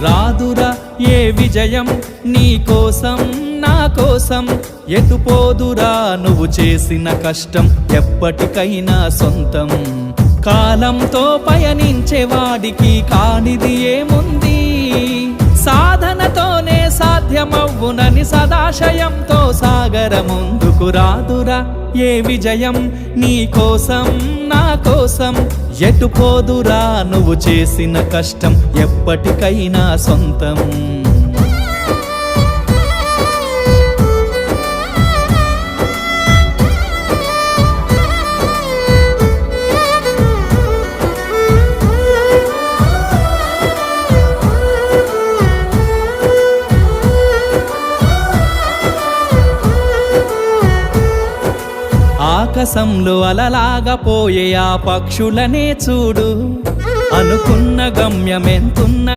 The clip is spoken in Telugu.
రాదురా ఏ విజయం నీ కోసం నా కోసం, ఎటుపోదురా నువ్వు చేసిన కష్టం ఎప్పటికైనా సొంతం. కాలంతో పయనించే వాడికి కానిది ఏముంది, సాధనతోనే సాధ్యమవ్వునని సదాశయంతో సాగర ముందుకు. రాదురా ఏ విజయం నీ కోసం నా కోసం, ఎటుపోదురా నువ్వు చేసిన కష్టం ఎప్పటికైనా సొంతం. ఆకాశంలో అలలాగా పోయే ఆ పక్షులనే చూడు, అనుకున్న గమ్యమెంతున్న